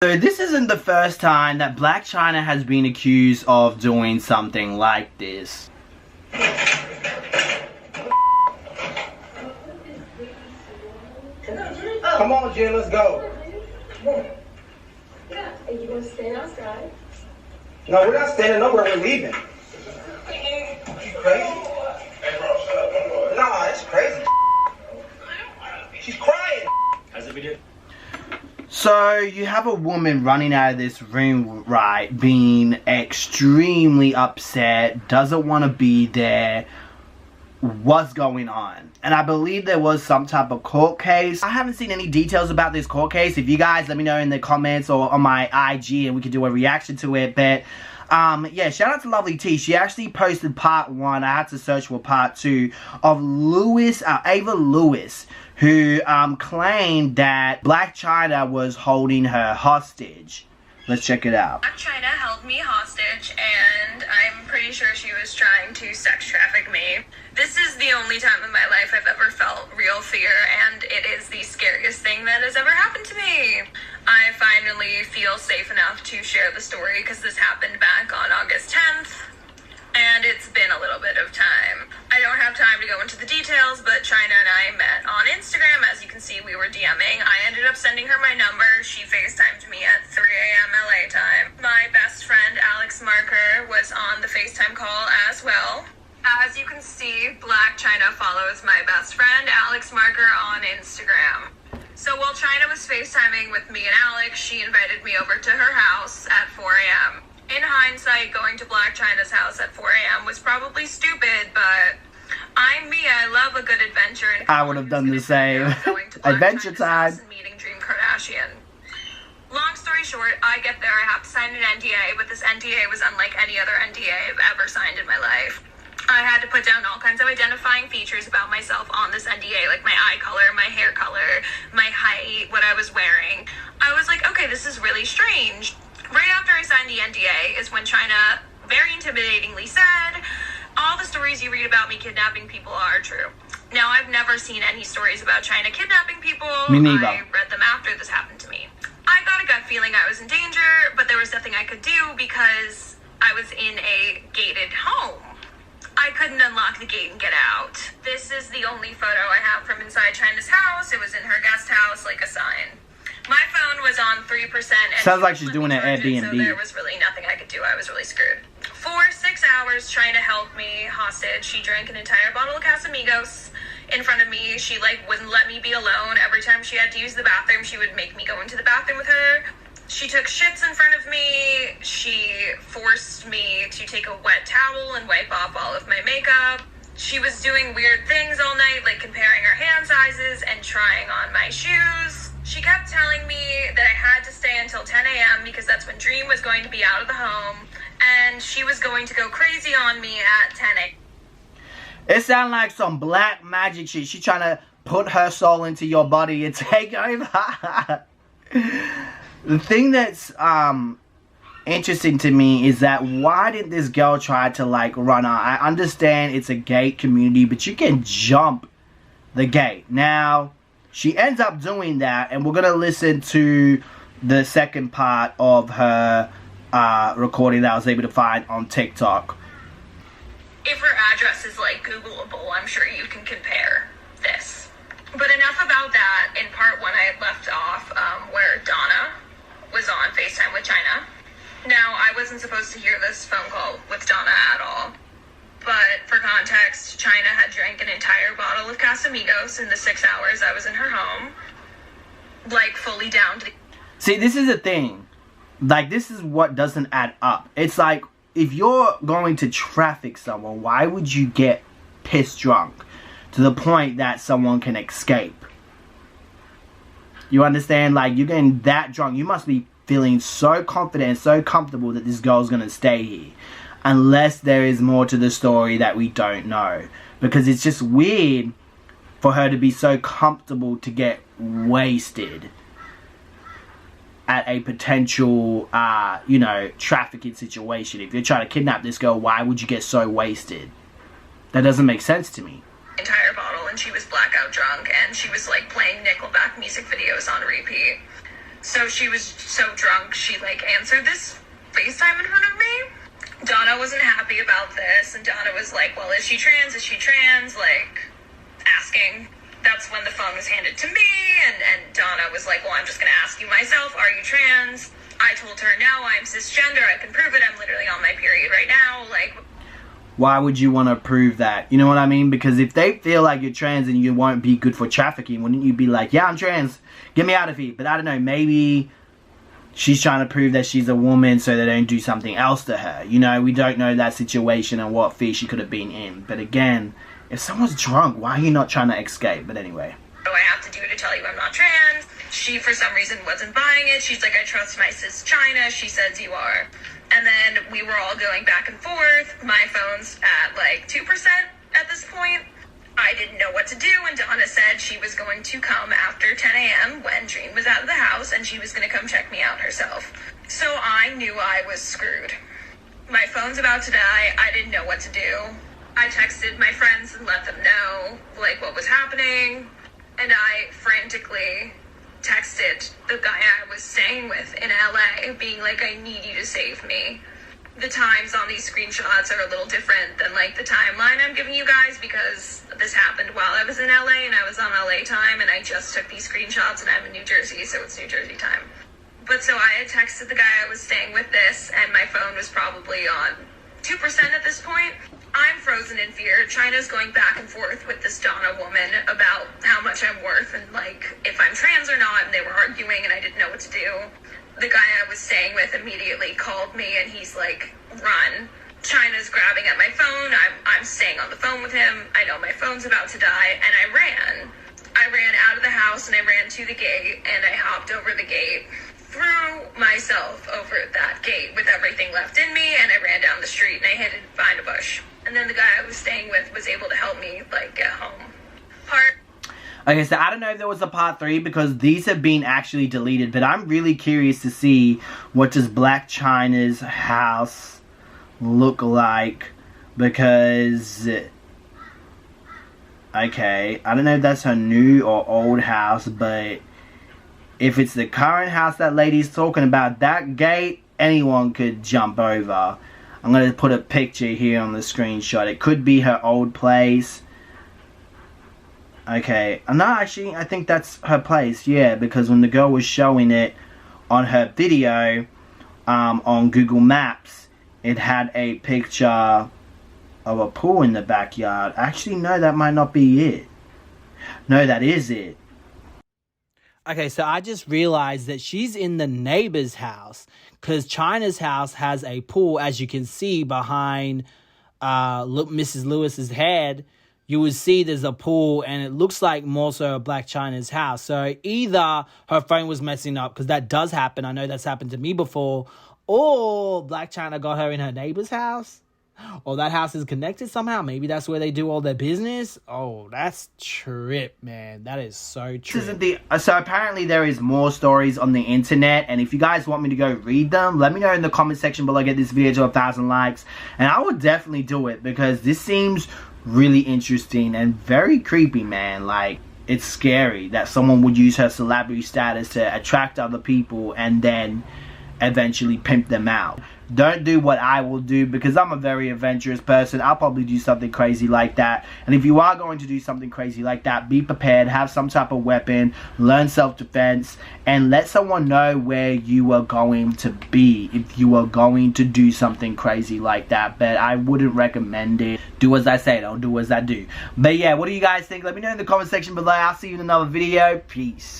So this isn't the first time that Blac Chyna has been accused of doing something like this. Come on, Jen, let's go. Yeah, are you going to stand outside? No, we're not standing nowhere, we're leaving. She's crazy. Nah, it's crazy. She's crying. How's the video? So you have a woman running out of this room, right, being extremely upset, doesn't want to be there. What's going on? And I believe there was some type of court case. I haven't seen any details about this court case. If you guys let me know in the comments or on my IG and we can do a reaction to it. But yeah, shout out to Lovely T. She actually posted part 1. I had to search for part 2 of Eva Louis, who claimed that Blac Chyna was holding her hostage. Let's check it out. Blac Chyna held me hostage, and I'm pretty sure she was trying to sex traffic me. This is the only time in my life I've ever felt real fear, and it is the scariest thing that has ever happened to me. I finally feel safe enough to share the story because this happened back on August 10th. And it's been a little bit of time. I don't have time to go into the details, but Chyna and I met on Instagram. As you can see, we were DMing. I ended up sending her my number. She FaceTimed me at 3 a.m. LA time. My best friend, Alex Marker, was on the FaceTime call as well. As you can see, Blac Chyna follows my best friend, Alex Marker, on Instagram. So while Chyna was FaceTiming with me and Alex, she invited me over to her house at 4 a.m. In hindsight, going to Blac Chyna's house at 4 a.m. was probably stupid, but I'm me. I love a good adventure. And I would have done the same. Adventure time. And meeting Dream Kardashian. Long story short, I get there. I have to sign an NDA, but this NDA was unlike any other NDA I've ever signed in my life. I had to put down all kinds of identifying features about myself on this NDA, like my eye color, my hair color, my height, what I was wearing. I was like, okay, this is really strange. Right after I signed the NDA is when Chyna very intimidatingly said, all the stories you read about me kidnapping people are true. Now, I've never seen any stories about Chyna kidnapping people. Me neither. I read them after this happened to me. I got a gut feeling I was in danger, but there was nothing I could do because I was in a gated home. I couldn't unlock the gate and get out. This is the only photo I have from inside Chyna's house. It was in her guest house, like a sign. My phone was on 3%. And sounds like she's doing an Airbnb. So there was really nothing I could do. I was really screwed. For 6 hours, Chyna held me hostage. She drank an entire bottle of Casamigos in front of me. She wouldn't let me be alone. Every time she had to use the bathroom, she would make me go into the bathroom with her. She took shits in front of me. She forced me to take a wet towel and wipe off all of my makeup. She was doing weird things all night, like comparing our hand sizes and trying on my shoes. She kept telling me that I had to stay until 10 a.m. because that's when Dream was going to be out of the home, and she was going to go crazy on me at 10 a.m. It sounds like some black magic shit. She trying to put her soul into your body and take over. The thing that's interesting to me is that why did this girl try to run out? I understand it's a gay community, but you can jump the gate. Now, she ends up doing that, and we're going to listen to the second part of her recording that I was able to find on TikTok. If her address is Googleable, I'm sure you can compare this. But enough about that. In part 1, I had left off where Donna was on FaceTime with Chyna. Now, I wasn't supposed to hear this phone call with Donna at all. But for context, Chyna had drank an entire bottle of Casamigos in the 6 hours I was in her home. Fully down to the... See, this is the thing. This is what doesn't add up. It's like, if you're going to traffic someone, why would you get piss drunk to the point that someone can escape? You understand? You're getting that drunk. You must be feeling so confident and so comfortable that this girl's gonna stay here. Unless there is more to the story that we don't know. Because it's just weird for her to be so comfortable to get wasted at a potential, trafficking situation. If you're trying to kidnap this girl, why would you get so wasted? That doesn't make sense to me. Entire bottle, and she was blackout drunk, and she was playing Nickelback music videos on repeat. So she was so drunk, she like answered this FaceTime in front of me. Donna wasn't happy about this, and Donna was like, well, is she trans? Is she trans? Like, asking. That's when the phone was handed to me, and Donna was like, well, I'm just gonna ask you myself, are you trans? I told her, no, I'm cisgender, I can prove it, I'm literally on my period right now, like... Why would you want to prove that? You know what I mean? Because if they feel like you're trans and you won't be good for trafficking, wouldn't you be like, yeah, I'm trans, get me out of here? But I don't know, maybe she's trying to prove that she's a woman so they don't do something else to her. You know, we don't know that situation and what fear she could have been in. But again, if someone's drunk, why are you not trying to escape? But anyway. What do I have to do to tell you I'm not trans? She, for some reason, wasn't buying it. She's like, I trust my sis Chyna. She says you are. And then we were all going back and forth. My phone's at like 2% at this point. I didn't know what to do, and Donna said she was going to come after 10 a.m. when Dream was out of the house, and she was going to come check me out herself. So I knew I was screwed. My phone's about to die. I didn't know what to do. I texted my friends and let them know, like, what was happening. And I frantically texted the guy I was staying with in LA, being like, I need you to save me. The times on these screenshots are a little different than like the timeline I'm giving you guys, because this happened while I was in LA and I was on LA time, and I just took these screenshots, and I'm in New Jersey, so it's New Jersey time. But so I had texted the guy I was staying with this, and my phone was probably on 2% at this point. I'm frozen in fear. Chyna's going back and forth with this Donna woman about how much I'm worth and like if I'm trans or not, and they were arguing and I didn't know what to do. The guy I was staying with immediately called me, and he's like, run. Chyna's grabbing at my phone. I'm staying on the phone with him. I know my phone's about to die, and I ran. I ran out of the house and I ran to the gate, and I hopped over the gate, threw myself over that gate with everything left in me, and I ran down the street and I hid behind a bush. And then the guy I was staying with was able to help me like get home. Okay, so I don't know if there was a part 3 because these have been actually deleted, but I'm really curious to see what does Blac Chyna's house look like, because okay, I don't know if that's her new or old house, but if it's the current house that lady's talking about, that gate, anyone could jump over. I'm going to put a picture here on the screenshot. It could be her old place. Okay, no, actually, I think that's her place, yeah, because when the girl was showing it on her video on Google Maps, it had a picture of a pool in the backyard. Actually, no, that might not be it. No, that is it. Okay, so I just realized that she's in the neighbor's house, because Chyna's house has a pool, as you can see behind Mrs. Lewis's head. You would see there's a pool, and it looks like more so Blac Chyna's house. So either her phone was messing up, because that does happen. I know that's happened to me before. Or Blac Chyna got her in her neighbor's house. Or that house is connected somehow. Maybe that's where they do all their business. Oh, that's trip, man. That is so trip. So apparently there is more stories on the internet. And if you guys want me to go read them, let me know in the comment section below. Get this video to 1,000 likes. And I would definitely do it, because this seems really interesting and very creepy, man. Like, it's scary that someone would use her celebrity status to attract other people and then eventually pimp them out. Don't do what I will do, because I'm a very adventurous person. I'll probably do something crazy like that. And if you are going to do something crazy like that, be prepared, have some type of weapon, learn self-defense, and let someone know where you are going to be if you are going to do something crazy like that. But I wouldn't recommend it. Do as I say, don't do as I do. But yeah, what do you guys think? Let me know in the comment section below. I'll see you in another video. Peace.